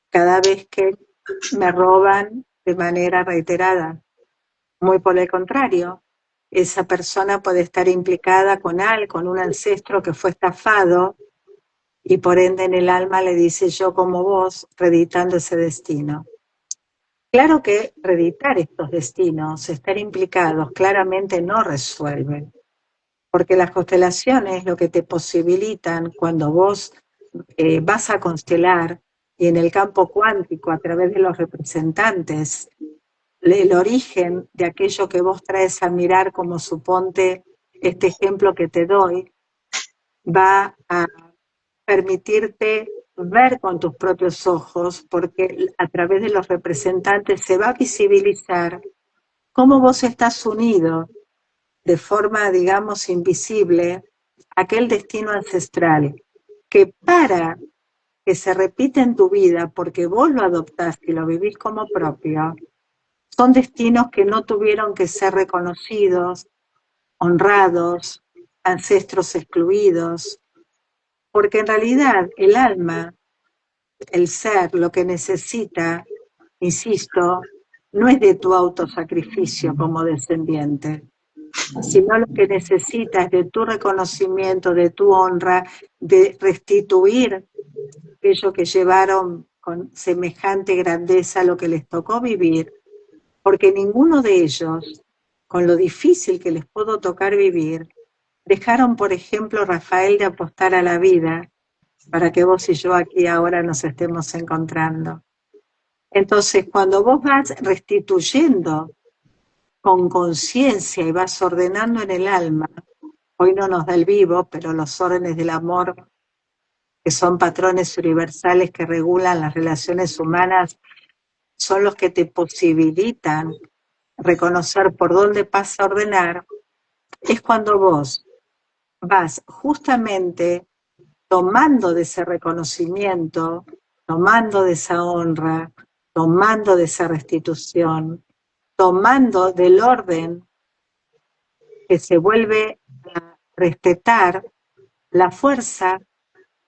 Cada vez que me roban de manera reiterada. Muy por el contrario, esa persona puede estar implicada con un ancestro que fue estafado y por ende en el alma le dice yo como vos, reeditando ese destino. Claro que reeditar estos destinos, estar implicados, claramente no resuelven, porque las constelaciones lo que te posibilitan cuando vos vas a constelar y en el campo cuántico a través de los representantes, el origen de aquello que vos traes a mirar, como suponte este ejemplo que te doy, va a permitirte ver con tus propios ojos, porque a través de los representantes se va a visibilizar cómo vos estás unido de forma, digamos, invisible a aquel destino ancestral, que para que se repita en tu vida, porque vos lo adoptaste y lo vivís como propio, son destinos que no tuvieron que ser reconocidos, honrados, ancestros excluidos, porque en realidad el alma, el ser, lo que necesita, insisto, no es de tu autosacrificio como descendiente, sino lo que necesita es de tu reconocimiento, de tu honra, de restituir aquello que llevaron con semejante grandeza lo que les tocó vivir, porque ninguno de ellos, con lo difícil que les pudo tocar vivir, dejaron, por ejemplo, Rafael, de apostar a la vida para que vos y yo aquí ahora nos estemos encontrando. Entonces, cuando vos vas restituyendo con conciencia y vas ordenando en el alma, hoy no nos da el vivo, pero los órdenes del amor, que son patrones universales que regulan las relaciones humanas, son los que te posibilitan reconocer por dónde pasa a ordenar, es cuando vos vas justamente tomando de ese reconocimiento, tomando de esa honra, tomando de esa restitución, tomando del orden que se vuelve a respetar la fuerza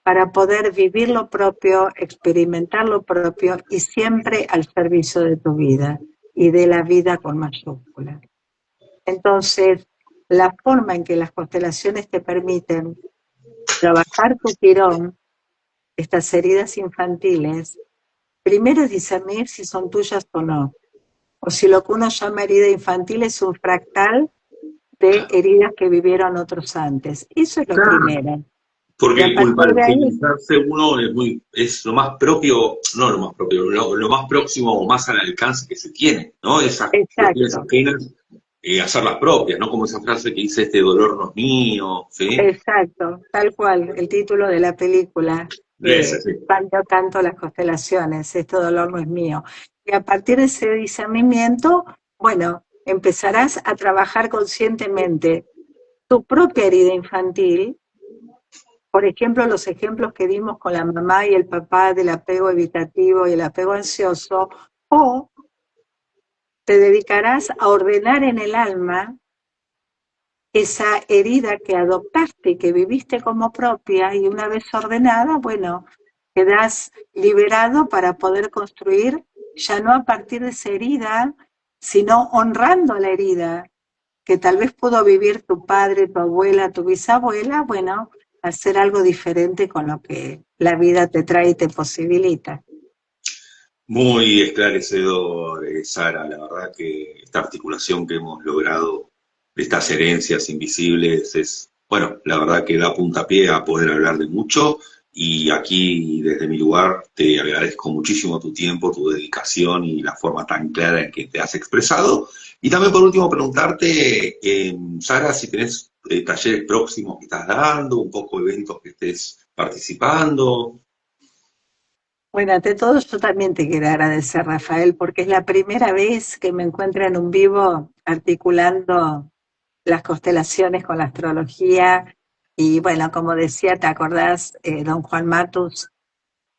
para poder vivir lo propio, experimentar lo propio y siempre al servicio de tu vida y de la vida con mayúscula. Entonces, la forma en que las constelaciones te permiten trabajar tu quirón, estas heridas infantiles, primero es discernir si son tuyas o no, o si lo que uno llama herida infantil es un fractal de heridas que vivieron otros antes. Eso es lo primero. Porque Y a el partir de ahí, culpabilizarse uno es lo más propio, no lo más propio, lo más próximo o más al alcance que se tiene, ¿no? Esas cuestiones exacto. ajenas hacerlas propias, ¿no? Como esa frase que dice, este dolor no es mío, ¿sí? Exacto, tal cual, el título de la película, Ese, sí. expandió tanto las constelaciones, este dolor no es mío. Y a partir de ese discernimiento, bueno, empezarás a trabajar conscientemente tu propia herida infantil, por ejemplo, los ejemplos que dimos con la mamá y el papá del apego evitativo y el apego ansioso, o te dedicarás a ordenar en el alma esa herida que adoptaste y que viviste como propia, y una vez ordenada, bueno, quedas liberado para poder construir ya no a partir de esa herida, sino honrando la herida que tal vez pudo vivir tu padre, tu abuela, tu bisabuela, bueno, hacer algo diferente con lo que la vida te trae y te posibilita. Muy esclarecedor, Sara. La verdad que esta articulación que hemos logrado de estas herencias invisibles es, bueno, la verdad que da puntapié a poder hablar de mucho. Y aquí, desde mi lugar, te agradezco muchísimo tu tiempo, tu dedicación y la forma tan clara en que te has expresado. Y también, por último, preguntarte, Sara, si tenés talleres próximos que estás dando, un poco eventos que estés participando. Bueno, ante todo yo también te quiero agradecer, Rafael, porque es la primera vez que me encuentro en un vivo articulando las constelaciones con la astrología. Y bueno, como decía, ¿te acordás, don Juan Matus?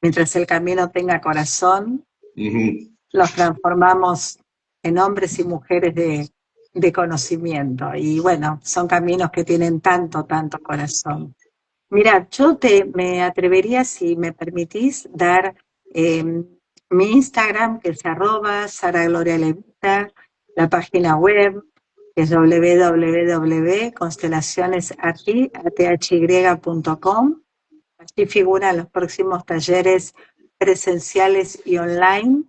Mientras el camino tenga corazón, Ujú. los transformamos en hombres y mujeres de conocimiento. Y bueno, son caminos que tienen tanto, tanto corazón. Mira, me atrevería, si me permitís, dar eh, mi Instagram, que es @Sara Gloria Levita, la página web, que es www.constelacionesarti.com. Allí figuran los próximos talleres presenciales y online.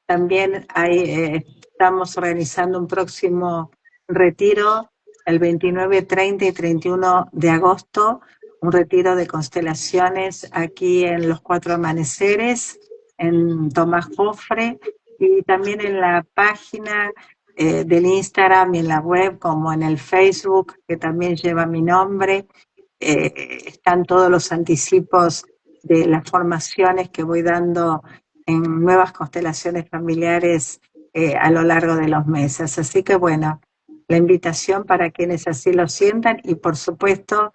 También estamos organizando un próximo retiro el 29, 30 y 31 de agosto, un retiro de constelaciones aquí en los Cuatro Amaneceres, en Tomás Jofre, y también en la página del Instagram y en la web, como en el Facebook, que también lleva mi nombre. Están todos los anticipos de las formaciones que voy dando en nuevas constelaciones familiares a lo largo de los meses. Así que bueno, la invitación para quienes así lo sientan, y por supuesto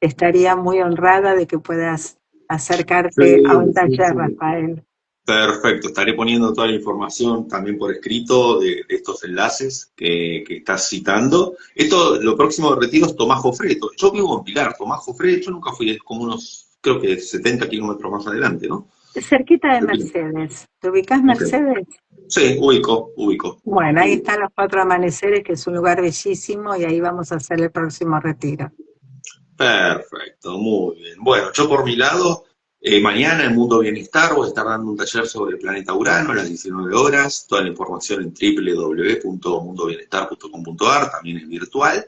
estaría muy honrada de que puedas acercarte a un Sí, sí, taller, sí. Rafael. Perfecto, estaré poniendo toda la información también por escrito de estos enlaces que estás citando. Esto, lo próximo de retiro es Tomás Jofre. Yo vivo en Pilar, Tomás Jofre, yo nunca fui, es como unos, creo que 70 kilómetros más adelante, ¿no? Cerquita de Mercedes. ¿Te ubicás, Ok. Mercedes? Sí, ubico. Bueno, ahí están los Cuatro Amaneceres, que es un lugar bellísimo, y ahí vamos a hacer el próximo retiro. Perfecto, muy bien. Bueno, yo por mi lado, mañana en Mundo Bienestar voy a estar dando un taller sobre el planeta Urano a las 19 horas. Toda la información en www.mundobienestar.com.ar, también es virtual.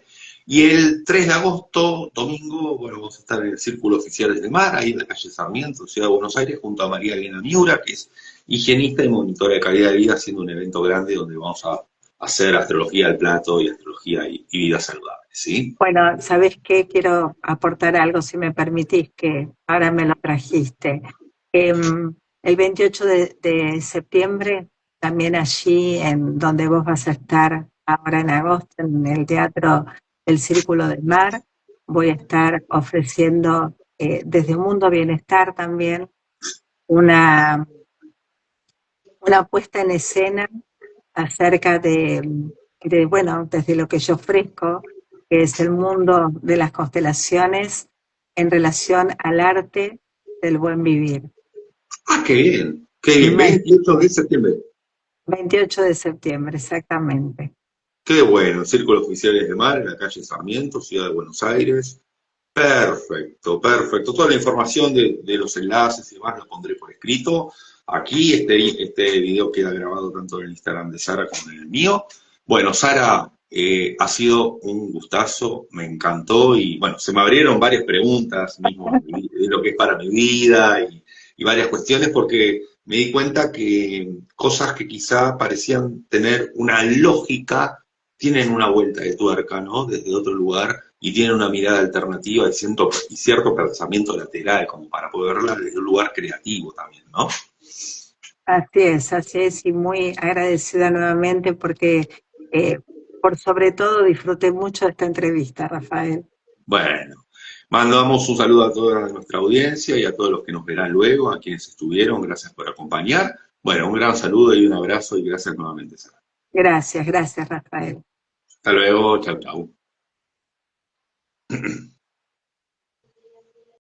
Y el 3 de agosto, domingo, bueno, vamos a estar en el Círculo Oficiales de Mar, ahí en la calle Sarmiento, Ciudad de Buenos Aires, junto a María Elena Miura, que es higienista y monitora de calidad de vida, haciendo un evento grande donde vamos a hacer astrología al plato y astrología y vida saludable, ¿sí? Bueno, ¿sabés qué? Quiero aportar algo, si me permitís, que ahora me lo trajiste. El 28 de septiembre, también allí en donde vos vas a estar ahora en agosto, en el Teatro del Círculo del Mar, voy a estar ofreciendo desde Mundo Bienestar también una, una puesta en escena acerca bueno, desde lo que yo ofrezco, que es el mundo de las constelaciones en relación al arte del buen vivir. Ah, qué bien, Me- 28 de septiembre. 28 de septiembre, exactamente. Qué bueno, Círculo Oficiales de Mar, en la calle Sarmiento, Ciudad de Buenos Aires. Perfecto, perfecto. Toda la información de los enlaces y demás la pondré por escrito. Aquí este video queda grabado tanto en el Instagram de Sara como en el mío. Bueno, Sara, ha sido un gustazo, me encantó y bueno, se me abrieron varias preguntas mismo de lo que es para mi vida y varias cuestiones porque me di cuenta que cosas que quizá parecían tener una lógica tienen una vuelta de tuerca, ¿no? Desde otro lugar y tienen una mirada alternativa y cierto pensamiento lateral, como para poder verla desde un lugar creativo también, ¿no? Así es, y muy agradecida nuevamente porque eh, por sobre todo disfruté mucho de esta entrevista, Rafael. Bueno, mandamos un saludo a toda nuestra audiencia y a todos los que nos verán luego, a quienes estuvieron, gracias por acompañar. Bueno, un gran saludo y un abrazo y gracias nuevamente, Sara. Gracias, Rafael. Hasta luego, chau, chau.